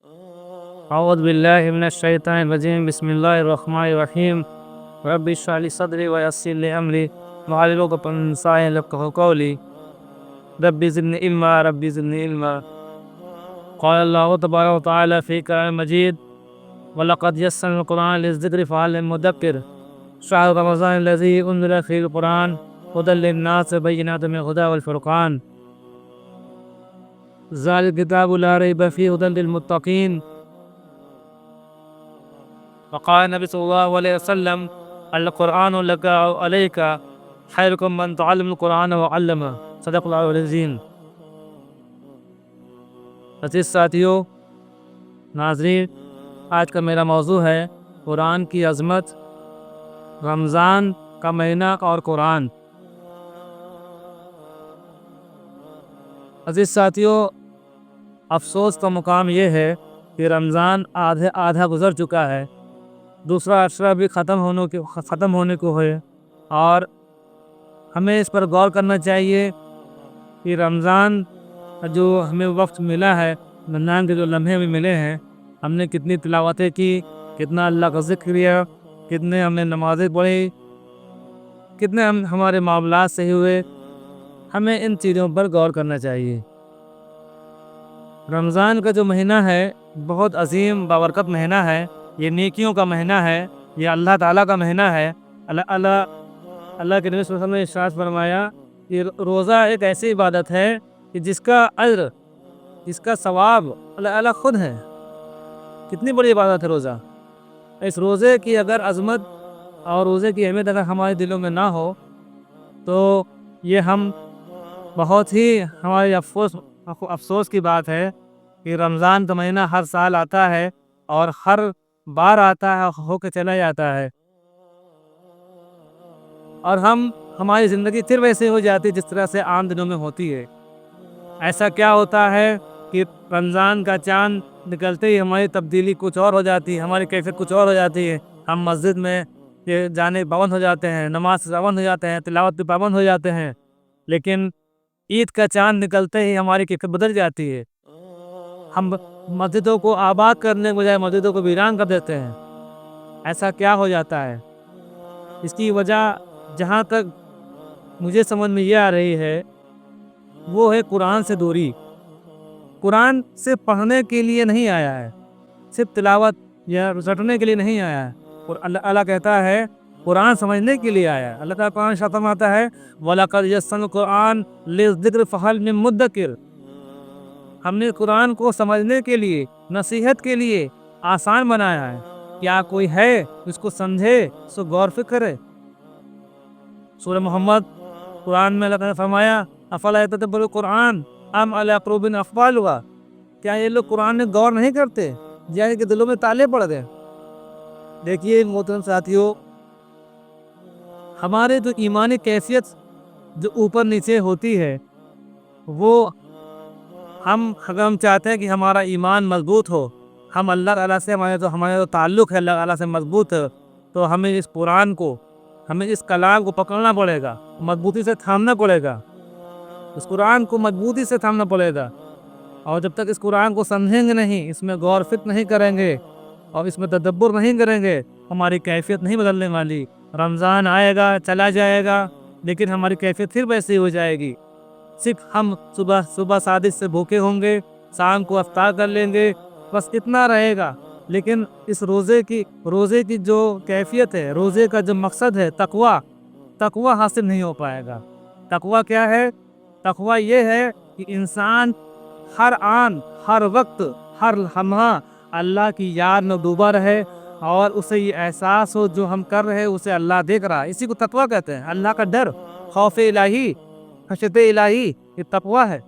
اعوذ باللہ من الشیطان الرجیم بسم اللہ الرحمن الرحیم رب اشرح لی صدری ویسر لی امری واحلل عقدۃ من لسانی یفقهوا قولی رب زدنی علما قال اللہ تبارک وتعالی فی کلام المجید وَلَقَدْ يَسَّرْنَا الْقُرْآنَ لِلذِّكْرِ فَهَلْ مِن مُّدَّكِرٍ شهر رمضان الذي أنزل فيه القرآن هدى للناس وبينات من الهدى والفرقان ذلك الكتاب لا ريب فيه هدى للمتقين وقال النبي صلى الله عليه وسلم القرآن لك أو عليك خيركم من تعلم القرآن وعلمه صدق اللہ العظیم۔ عزیز ساتھیو، ناظرین، آج کا میرا موضوع ہے قرآن کی عظمت، رمضان کا مہینہ اور قرآن۔ عزیز ساتھیو، افسوس کا مقام یہ ہے کہ رمضان آدھا گزر چکا ہے، دوسرا عشرہ بھی ختم ہونے کو ہے، اور ہمیں اس پر غور کرنا چاہیے کہ رمضان جو ہمیں وقت ملا ہے، رمضان کے جو لمحے بھی ملے ہیں، ہم نے کتنی تلاوتیں کی، کتنا اللہ کا ذکر کیا، کتنے ہم نے نمازیں پڑھی، کتنے ہمارے معاملات صحیح ہوئے۔ ہمیں ان چیزوں پر غور کرنا چاہیے۔ رمضان کا جو مہینہ ہے بہت عظیم بابرکت مہینہ ہے، یہ نیکیوں کا مہینہ ہے، یہ اللہ تعالیٰ کا مہینہ ہے۔ اللہ کے نبی صلی اللہ علیہ وسلم نے ارشاد فرمایا کہ روزہ ایک ایسی عبادت ہے کہ جس کا اجر، جس کا ثواب اللہ تعالیٰ خود ہے۔ کتنی بڑی عبادت ہے روزہ۔ اس روزے کی اگر عظمت اور روزے کی اہمیت اگر ہمارے دلوں میں نہ ہو تو یہ ہم بہت ہی ہمارے افسوس کی بات ہے کہ رمضان کا مہینہ ہر سال آتا ہے اور ہر بار آتا ہے، ہو کے چلا جاتا ہے، اور ہماری زندگی پھر ویسے ہو جاتی ہے جس طرح سے عام دنوں میں ہوتی ہے۔ ایسا کیا ہوتا ہے کہ رمضان کا چاند نکلتے ہی ہماری تبدیلی کچھ اور ہو جاتی ہے، ہماری کیفیت کچھ اور ہو جاتی ہے۔ ہم مسجد میں جانے پابند ہو جاتے ہیں، نماز سے پابند ہو جاتے ہیں، تلاوت پہ پابند ہو جاتے ہیں، لیکن عید کا چاند نکلتے ہی ہماری کیفیت بدل جاتی ہے۔ ہم مسجدوں کو آباد کرنے کے بجائے مسجدوں کو ویران کر دیتے ہیں۔ ایسا کیا ہو جاتا ہے؟ اس کی وجہ جہاں تک مجھے سمجھ میں یہ آ رہی ہے وہ ہے قرآن سے دوری۔ قرآن صرف پڑھنے کے لیے نہیں آیا ہے، صرف تلاوت یا رٹنے کے لیے نہیں آیا ہے، اور اللہ کہتا ہے قرآن سمجھنے کے لیے آیا ہے۔ اللہ تعالیٰ قرآن شاطم آتا ہے وَلَقَدْ يَسَّرْنَا الْقُرْآنَ لِلذِّكْرِ فَهَلْ مِن مُّدَّكِرٍ۔ ہم نے قرآن کو سمجھنے کے لیے، نصیحت کے لیے آسان بنایا ہے۔ کیا کوئی ہے اس کو سمجھے، اس کو غور فکر کرے؟ سورہ محمد قرآن میں اللہ تعالیٰ نے فرمایا افلا یتدبرون القرآن ام علی قلوب اقفالها۔ کیا یہ لوگ قرآن میں غور نہیں کرتے، جیسے کہ دلوں میں تالے پڑ گئے؟ دیکھیے محترم ساتھیو، ہمارے جو ایمانی کیفیت جو اوپر نیچے ہوتی ہے، وہ اگر ہم چاہتے ہیں کہ ہمارا ایمان مضبوط ہو، ہم اللہ تعالیٰ سے ہمارا جو تعلق ہے اللہ تعالیٰ سے مضبوط ہے، تو ہمیں اس قرآن کو، ہمیں اس کلام کو پکڑنا پڑے گا، مضبوطی سے تھامنا پڑے گا، اس قرآن کو مضبوطی سے تھامنا پڑے گا۔ اور جب تک اس قرآن کو سمجھیں گے نہیں، اس میں غور فکر نہیں کریں گے اور اس میں تدبر نہیں کریں گے، ہماری کیفیت نہیں بدلنے والی۔ رمضان آئے گا، چلا جائے گا، لیکن ہماری کیفیت پھر ویسی ہو جائے گی۔ صرف ہم صبح صادق سے بھوکے ہوں گے، شام کو افطار کر لیں گے، بس اتنا رہے گا۔ لیکن اس روزے کی جو کیفیت ہے، روزے کا جو مقصد ہے تقوی حاصل نہیں ہو پائے گا۔ تقوی کیا ہے؟ تقوی یہ ہے کہ انسان ہر آن، ہر وقت، ہر لمحہ اللہ کی یاد میں ڈوبا رہے اور اسے یہ احساس ہو جو ہم کر رہے ہیں اسے اللہ دیکھ رہا ہے۔ اسی کو تقوی کہتے ہیں۔ اللہ کا ڈر، خوف الہی، خشیت الہی، یہ تقوی ہے۔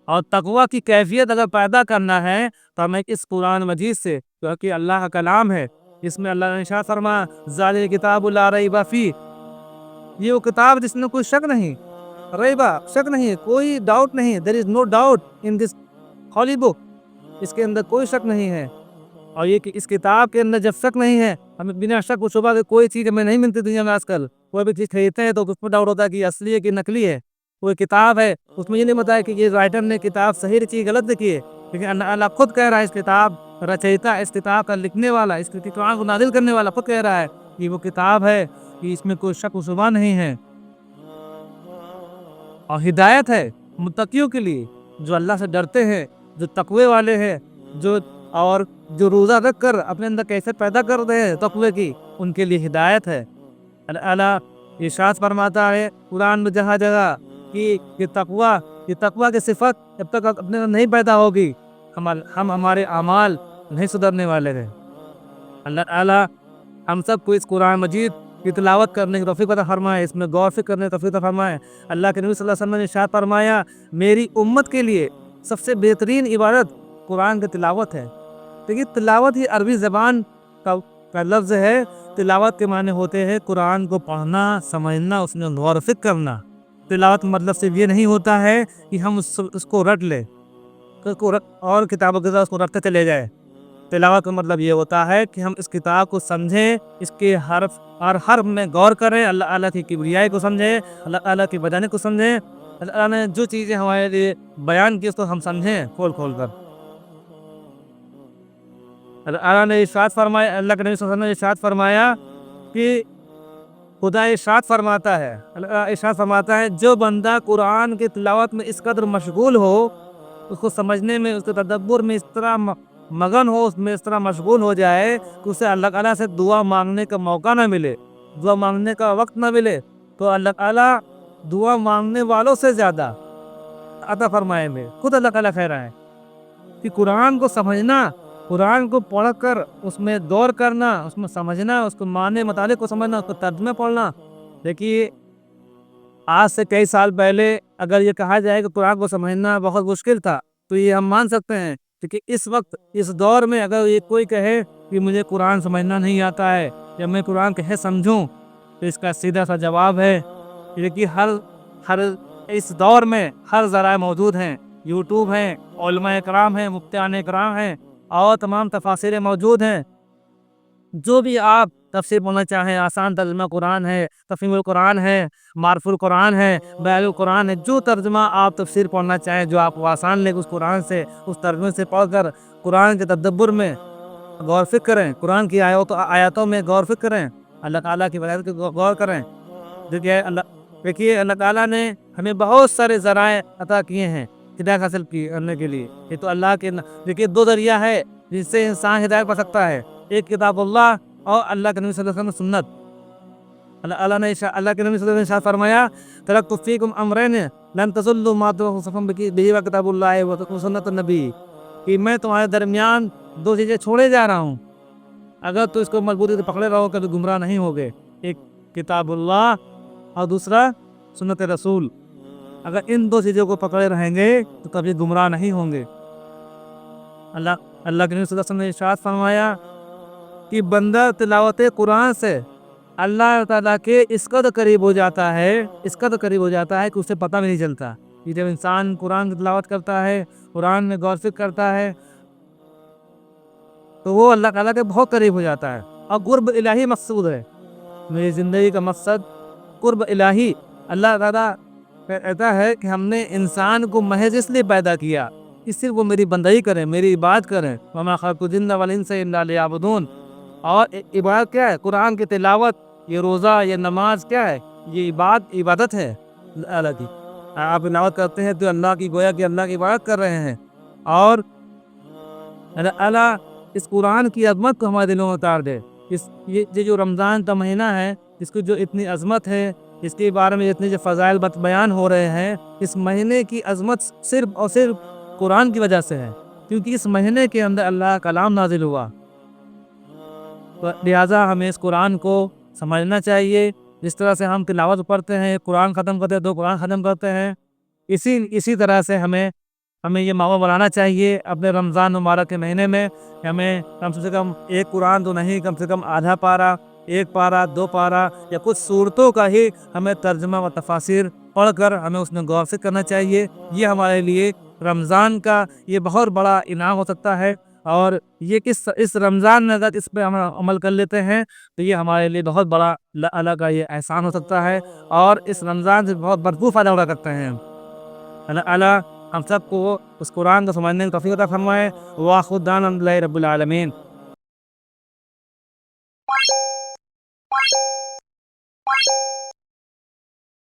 اور تقوی کی کیفیت اگر پیدا کرنا ہے تو ہمیں اس قرآن مجید سے، کیونکہ اللہ کا کلام ہے، اس میں اللہ نے ارشاد فرمایا ذالک الکتاب لا ریب فیہ، یہ وہ کتاب جس میں کوئی شک نہیں، شک نہیں، کوئی ڈاؤٹ نہیں، there is no doubt in this holy book، اس کے اندر کوئی شک نہیں ہے۔ اور یہ کہ اس کتاب کے اندر جب شک نہیں ہے، ہمیں بنا شک و شبہ کے کوئی چیز ہمیں نہیں ملتی دنیا میں۔ آج کل کوئی بھی چیز خریدتے ہیں تو اس میں ڈاؤٹ ہوتا ہے کہ یہ اصلی ہے کہ نقلی ہے۔ کوئی کتاب ہے، اس میں یہ نہیں بتایا کہ یہ رائٹر نے کتاب صحیح لکھی ہے غلط لکھی ہے، لیکن اللہ تعالیٰ خود کہہ رہا ہے، اس کتاب رچیتا، اس کتاب کا لکھنے والا، اس قرآن کو نازل کرنے والا خود کہہ رہا ہے کہ وہ کتاب ہے کہ اس میں کوئی شک و شبہ نہیں ہے، اور ہدایت ہے متقیوں کے لیے، جو اللہ سے ڈرتے ہیں، جو تقوی والے ہیں، جو روزہ رکھ کر اپنے اندر کیفیت پیدا کر رہے ہیں تقوی کی، ان کے لیے ہدایت ہے۔ اللہ ارشاد فرماتا ہے قرآن میں جگہ جگہ کہ یہ تقوی کی صفت جب تک اپنے اندر نہیں پیدا ہوگی، ہم ہمارے اعمال نہیں سدھرنے والے ہیں۔ اللہ تعالیٰ ہم سب کو اس قرآن مجید کی تلاوت کرنے کی توفیق عطا فرمائے، اس میں غور فکر کرنے کی توفیق عطا فرمائے۔ اللہ کے نبی صلی اللہ علیہ وسلم نے ارشاد فرمایا، میری امت کے لیے سب سے بہترین عبادت قرآن کی تلاوت ہے۔ دیکھیے تلاوت ہی عربی زبان کا لفظ ہے۔ تلاوت کے معنی ہوتے ہیں قرآن کو پڑھنا، سمجھنا، اس میں غور و فکر کرنا۔ تلاوت مطلب صرف یہ نہیں ہوتا ہے کہ ہم اس کو رٹ لیں اور کتابوں کے ساتھ اس کو رٹتے چلے جائیں۔ تلاوت کا مطلب یہ ہوتا ہے کہ ہم اس کتاب کو سمجھیں، اس کے حرف اور حرف میں غور کریں، اللہ تعالیٰ کی کبریائی کو سمجھیں، اللہ تعالیٰ کی بدانی کو سمجھیں، اللہ تعالیٰ نے جو چیزیں ہمارے لیے بیان کی اس کو ہم سمجھیں کھول کر۔ اللہ تعالیٰ نے ارشاد فرمایا، اللہ کے نبی صلی اللہ علیہ وسلم نے ارشاد فرمایا کہ خدا ارشاد فرماتا ہے، اللہ ارشاد فرماتا ہے، جو بندہ قرآن کی تلاوت میں اس قدر مشغول ہو، اس کو سمجھنے میں، اس کے تدبر میں اس طرح مگن ہو، اس میں اس طرح مشغول ہو جائے کہ اسے اللہ تعالیٰ سے دعا مانگنے کا موقع نہ ملے، دعا مانگنے کا وقت نہ ملے، تو اللہ تعالیٰ دعا مانگنے والوں سے زیادہ عطا فرمائے میں خود اللہ تعالیٰ کہہ رہا ہے کہ قرآن کو سمجھنا، قرآن کو پڑھ کر اس میں غور کرنا، اس میں سمجھنا، اس کو معنی مطالعے کو سمجھنا، اس کو ترجمہ پڑھنا۔ دیکھیے آج سے کئی سال پہلے اگر یہ کہا جائے کہ قرآن کو سمجھنا بہت مشکل تھا تو یہ ہم مان سکتے ہیں، کیونکہ اس وقت اس دور میں اگر یہ کوئی کہے کہ مجھے قرآن سمجھنا نہیں آتا ہے یا میں قرآن کیسے سمجھوں، تو اس کا سیدھا سا جواب ہے کہ ہر اس دور میں ہر ذرائع موجود ہیں، یوٹیوب ہیں، علماء کرام ہیں، مفتیان کرام ہیں، اور تمام تفاسیریں موجود ہیں۔ جو بھی آپ تفسیر پڑھنا چاہیں، آسان ترجمہ قرآن ہے، تفہیم القرآن ہے، معرف القرآن ہے، بیان القرآن ہے، جو ترجمہ آپ تفسیر پڑھنا چاہیں، جو آپ کو آسان لے اس قرآن سے، اس ترجمے سے پڑھ کر قرآن کے تدبر میں غور فکر کریں، قرآن کی آیاتوں میں غور فکر کریں، اللہ تعالیٰ کی ولایت کو غور کریں۔ دیکھیے اللہ تعالیٰ نے ہمیں بہت سارے ذرائع عطا کیے ہیں ہدایت حاصل کرنے کے لیے۔ یہ تو اللہ کے دیکھیے دو ذریعہ ہے جس سے انسان ہدایت پا سکتا ہے، ایک کتاب اللہ اور اللہ کے نبی صلی اللہ علیہ وسلم سنت۔ اللہ کے نبی صلی اللہ علیہ وسلم نے فرمایا، ترکت فیکم امرین لن تضلوا ما تمسکتم بہ کتاب اللہ و سنت النبی، کہ میں تمہارے درمیان دو چیزیں چھوڑے جا رہا ہوں، اگر تو اس کو مضبوطی سے پکڑے رہو گے تو گمراہ نہیں ہوگے، ایک کتاب اللہ اور دوسرا سنت رسول۔ اگر ان دو چیزوں کو پکڑے رہیں گے تو کبھی گمراہ نہیں ہوں گے۔ اللہ کے نبی صلی اللہ علیہ وسلم نے ارشاد فرمایا کہ بندہ تلاوت قرآن سے اللہ تعالیٰ کے اس قدر قریب ہو جاتا ہے، اس قدر قریب ہو جاتا ہے کہ اسے پتہ بھی نہیں چلتا۔ کہ جب انسان قرآن کی تلاوت کرتا ہے، قرآن میں غور فکر کرتا ہے، تو وہ اللہ تعالیٰ کے بہت قریب ہو جاتا ہے، اور قرب الہی مقصود ہے۔ میری زندگی کا مقصد قرب الہی، اللہ تعالیٰ کہتا ہے کہ ہم نے انسان کو محض اس لیے پیدا کیا کہ صرف وہ میری بندگی کریں، میری عبادت کریں، وما خلقت الجن والانس الا لیعبدون۔ اور عبادت کیا ہے؟ قرآن کی تلاوت، یہ روزہ، یہ نماز کیا ہے؟ یہ عبادت ہے اللہ کی۔ آپ تلاوت کرتے ہیں تو اللہ کی گویا کہ اللہ کی عبادت کر رہے ہیں، اور اللہ اس قرآن کی عظمت کو ہمارے دلوں میں اتار دے۔ یہ جو رمضان کا مہینہ ہے، اس کی جو اتنی عظمت ہے، اس کے بارے میں اتنے جو فضائل بیان ہو رہے ہیں، اس مہینے کی عظمت صرف اور صرف قرآن کی وجہ سے ہے، کیونکہ اس مہینے کے اندر اللہ کا کلام نازل ہوا۔ لہٰذا ہمیں اس قرآن کو سمجھنا چاہیے۔ جس طرح سے ہم تلاوت پڑھتے ہیں، قرآن ختم کرتے ہیں تو قرآن ختم کرتے ہیں، اسی طرح سے ہمیں یہ ماحول بنانا چاہیے اپنے رمضان مبارک کے مہینے میں، کہ ہمیں کم سے کم ایک قرآن تو نہیں، کم سے کم آدھا پارہ، ایک پارہ، دو پارہ، یا کچھ صورتوں کا ہی ہمیں ترجمہ و تفاسیر پڑھ کر ہمیں اس میں غور فکر کرنا چاہیے۔ یہ ہمارے لیے رمضان کا یہ بہت بڑا انعام ہو سکتا ہے، اور یہ اس رمضان میں اگر اس پہ ہم عمل کر لیتے ہیں تو یہ ہمارے لیے بہت بڑا اللہ کا یہ احسان ہو سکتا ہے، اور اس رمضان سے بہت بھرپور فائدہ اٹھا سکتے ہیں۔ اللہ ہم سب کو اس قرآن کو سمجھنے کی توفیق عطا فرمائے۔ وآخر دعوانا الحمد للہ رب العالمین۔